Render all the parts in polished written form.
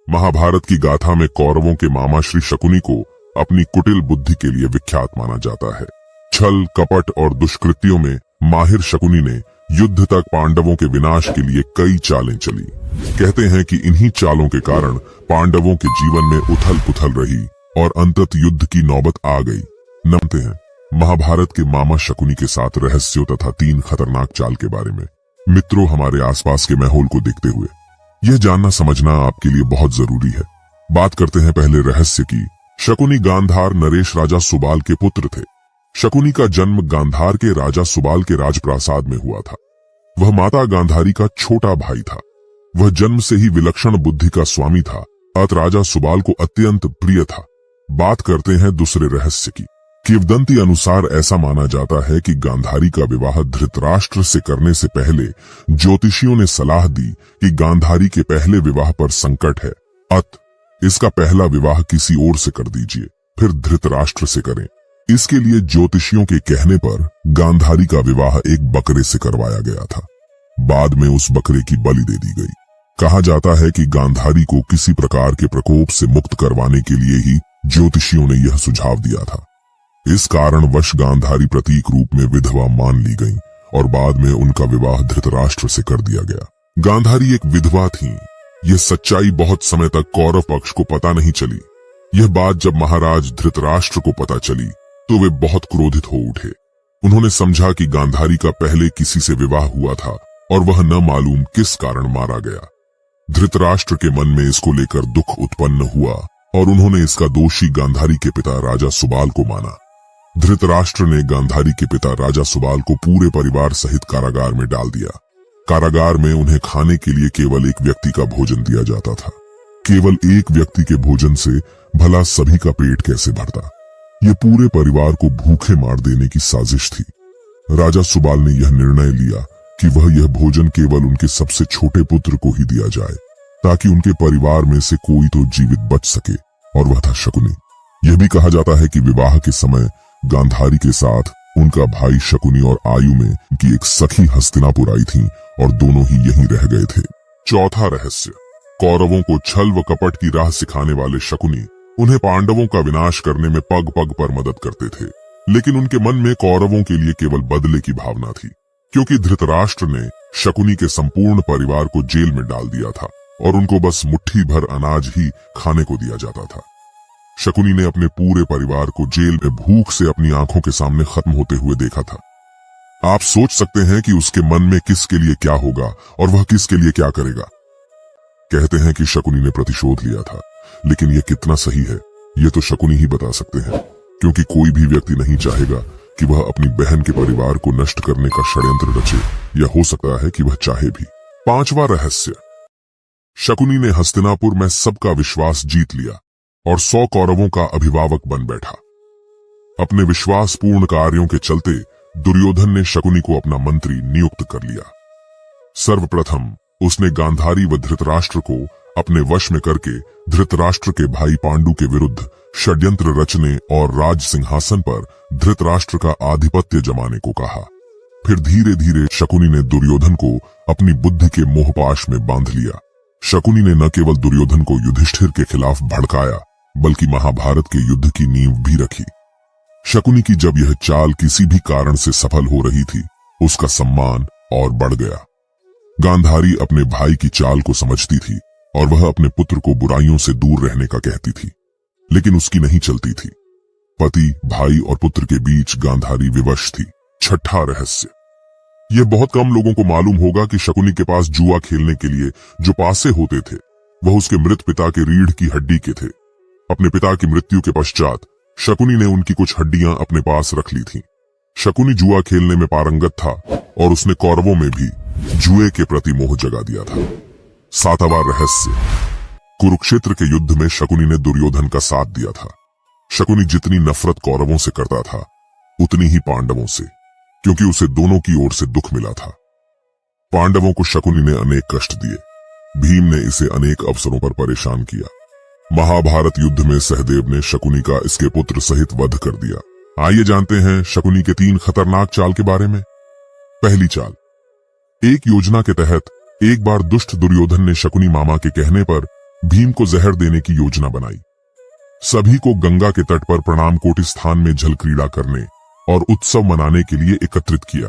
महाभारत की गाथा में कौरवों के मामा श्री शकुनी को अपनी कुटिल बुद्धि के लिए विख्यात माना जाता है। छल, कपट और दुष्कृत्यों में माहिर शकुनी ने युद्ध तक पांडवों के विनाश के लिए कई चालें चली। कहते हैं कि इन्हीं चालों के कारण पांडवों के जीवन में उथल पुथल रही और अंतत युद्ध की नौबत आ गई। नमते हैं महाभारत के मामा शकुनी के साथ रहस्यों तथा 3 खतरनाक चाल के बारे में। मित्रों, हमारे आसपास के माहौल को देखते हुए यह जानना समझना आपके लिए बहुत जरूरी है। बात करते हैं पहले रहस्य की। शकुनी गांधार नरेश राजा सुबाल के पुत्र थे। शकुनी का जन्म गांधार के राजा सुबाल के राजप्रासाद में हुआ था। वह माता गांधारी का छोटा भाई था। वह जन्म से ही विलक्षण बुद्धि का स्वामी था, अत राजा सुबाल को अत्यंत प्रिय था। बात करते हैं दूसरे रहस्य की। किंवदंती अनुसार ऐसा माना जाता है कि गांधारी का विवाह धृतराष्ट्र से करने से पहले ज्योतिषियों ने सलाह दी कि गांधारी के पहले विवाह पर संकट है, अत इसका पहला विवाह किसी और से कर दीजिए, फिर धृतराष्ट्र से करें। इसके लिए ज्योतिषियों के कहने पर गांधारी का विवाह एक बकरे से करवाया गया था। बाद में उस बकरे की बलि दे दी गई। कहा जाता है कि गांधारी को किसी प्रकार के प्रकोप से मुक्त करवाने के लिए ही ज्योतिषियों ने यह सुझाव दिया था। इस कारणवश गांधारी प्रतीक रूप में विधवा मान ली गई और बाद में उनका विवाह धृतराष्ट्र से कर दिया गया। गांधारी एक विधवा थीं। यह सच्चाई बहुत समय तक कौरव पक्ष को पता नहीं चली। यह बात जब महाराज धृतराष्ट्र को पता चली तो वे बहुत क्रोधित हो उठे। उन्होंने समझा कि गांधारी का पहले किसी से विवाह हुआ था और वह न मालूम किस कारण मारा गया। धृतराष्ट्र के मन में इसको लेकर दुख उत्पन्न हुआ और उन्होंने इसका दोषी गांधारी के पिता राजा सुबाल को माना। धृतराष्ट्र ने गांधारी के पिता राजा सुबाल को पूरे परिवार सहित कारागार में डाल दिया। कारागार में उन्हें खाने के लिए केवल एक व्यक्ति का भोजन दिया जाता था। केवल एक व्यक्ति के भोजन से भला सभी का पेट कैसे भरता। ये पूरे परिवार को भूखे मार देने की साजिश थी। राजा सुबाल ने यह निर्णय लिया कि वह यह भोजन केवल उनके सबसे छोटे पुत्र को ही दिया जाए, ताकि उनके परिवार में से कोई तो जीवित बच सके, और वह था शकुनी। यह भी कहा जाता है कि विवाह के समय गांधारी के साथ उनका भाई शकुनी और आयु में उनकी एक सखी हस्तिनापुर आई थी और दोनों ही यहीं रह गए थे। चौथा रहस्य। कौरवों को छल व कपट की राह सिखाने वाले शकुनी उन्हें पांडवों का विनाश करने में पग पग पर मदद करते थे, लेकिन उनके मन में कौरवों के लिए केवल बदले की भावना थी, क्योंकि धृतराष्ट्र ने शकुनी के संपूर्ण परिवार को जेल में डाल दिया था और उनको बस मुट्ठी भर अनाज ही खाने को दिया जाता था। शकुनी ने अपने पूरे परिवार को जेल में भूख से अपनी आंखों के सामने खत्म होते हुए देखा था। आप सोच सकते हैं कि उसके मन में किसके लिए क्या होगा और वह किसके लिए क्या करेगा। कहते हैं कि शकुनी ने प्रतिशोध लिया था, लेकिन यह कितना सही है यह तो शकुनी ही बता सकते हैं, क्योंकि कोई भी व्यक्ति नहीं चाहेगा कि वह अपनी बहन के परिवार को नष्ट करने का षड्यंत्र रचे, या हो सकता है कि वह चाहे भी। 5वां रहस्य। शकुनी ने हस्तिनापुर में सबका विश्वास जीत लिया और 100 कौरवों का अभिभावक बन बैठा। अपने विश्वासपूर्ण कार्यों के चलते दुर्योधन ने शकुनी को अपना मंत्री नियुक्त कर लिया। सर्वप्रथम उसने गांधारी व धृतराष्ट्र को अपने वश में करके धृतराष्ट्र के भाई पांडु के विरुद्ध षड्यंत्र रचने और राज सिंहासन पर धृतराष्ट्र का आधिपत्य जमाने को कहा। फिर धीरे धीरे शकुनी ने दुर्योधन को अपनी बुद्धि के मोहपाश में बांध लिया। शकुनी ने न केवल दुर्योधन को युधिष्ठिर के खिलाफ भड़काया, बल्कि महाभारत के युद्ध की नींव भी रखी। शकुनी की जब यह चाल किसी भी कारण से सफल हो रही थी, उसका सम्मान और बढ़ गया। गांधारी अपने भाई की चाल को समझती थी और वह अपने पुत्र को बुराइयों से दूर रहने का कहती थी, लेकिन उसकी नहीं चलती थी। पति, भाई और पुत्र के बीच गांधारी विवश थी। 6वां रहस्य। यह बहुत कम लोगों को मालूम होगा कि शकुनी के पास जुआ खेलने के लिए जो पासे होते थे, वह उसके मृत पिता के रीढ़ की हड्डी के थे। अपने पिता की मृत्यु के पश्चात शकुनी ने उनकी कुछ हड्डियां अपने पास रख ली थीं। शकुनी जुआ खेलने में पारंगत था और उसने कौरवों में भी जुए के प्रति मोह जगा दिया था। 7वां रहस्य। कुरुक्षेत्र के युद्ध में शकुनी ने दुर्योधन का साथ दिया था। शकुनी जितनी नफरत कौरवों से करता था, उतनी ही पांडवों से, क्योंकि उसे दोनों की ओर से दुख मिला था। पांडवों को शकुनी ने अनेक कष्ट दिए। भीम ने इसे अनेक अवसरों पर परेशान किया। महाभारत युद्ध में सहदेव ने शकुनी का इसके पुत्र सहित वध कर दिया। आइए जानते हैं शकुनी के 3 खतरनाक चाल के बारे में। पहली चाल। एक योजना के तहत एक बार दुष्ट दुर्योधन ने शकुनी मामा के कहने पर भीम को जहर देने की योजना बनाई। सभी को गंगा के तट पर प्रणाम कोटि स्थान में जल क्रीड़ा करने और उत्सव मनाने के लिए एकत्रित किया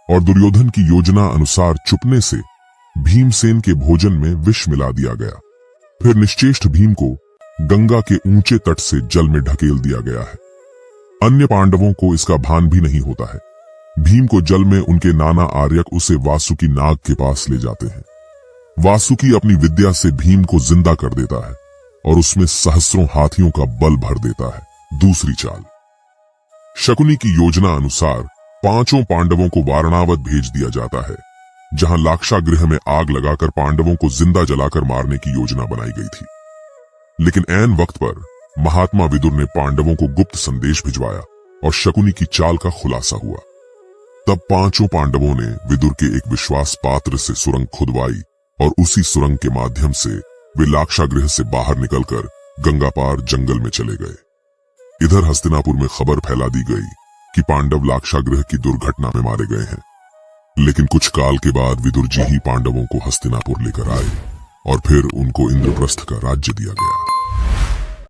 और दुर्योधन की योजना अनुसार चुपने से भीमसेन के भोजन में विष मिला दिया गया। फिर निश्चेष्ट भीम को गंगा के ऊंचे तट से जल में ढकेल दिया गया है। अन्य पांडवों को इसका भान भी नहीं होता है। भीम को जल में उनके नाना आर्यक उसे वासुकी नाग के पास ले जाते हैं। वासुकी अपनी विद्या से भीम को जिंदा कर देता है और उसमें सहस्रों हाथियों का बल भर देता है। दूसरी चाल, शकुनी की योजना अनुसार पांचों पांडवों को वारणावत भेज दिया जाता है, जहां लाक्षागृह में आग लगाकर पांडवों को जिंदा जलाकर मारने की योजना बनाई गई थी। लेकिन ऐन वक्त पर महात्मा विदुर ने पांडवों को गुप्त संदेश भिजवाया और शकुनी की चाल का खुलासा हुआ। तब पांचों पांडवों ने विदुर के एक विश्वास पात्र से सुरंग खुदवाई और उसी सुरंग के माध्यम से वे लाक्षागृह से बाहर निकलकर गंगा पार जंगल में चले गए। इधर हस्तिनापुर में खबर फैला दी गई कि पांडव लाक्षागृह की दुर्घटना में मारे गए हैं। लेकिन कुछ काल के बाद विदुर जी ही पांडवों को हस्तिनापुर लेकर आए और फिर उनको इंद्रप्रस्थ का राज्य दिया गया।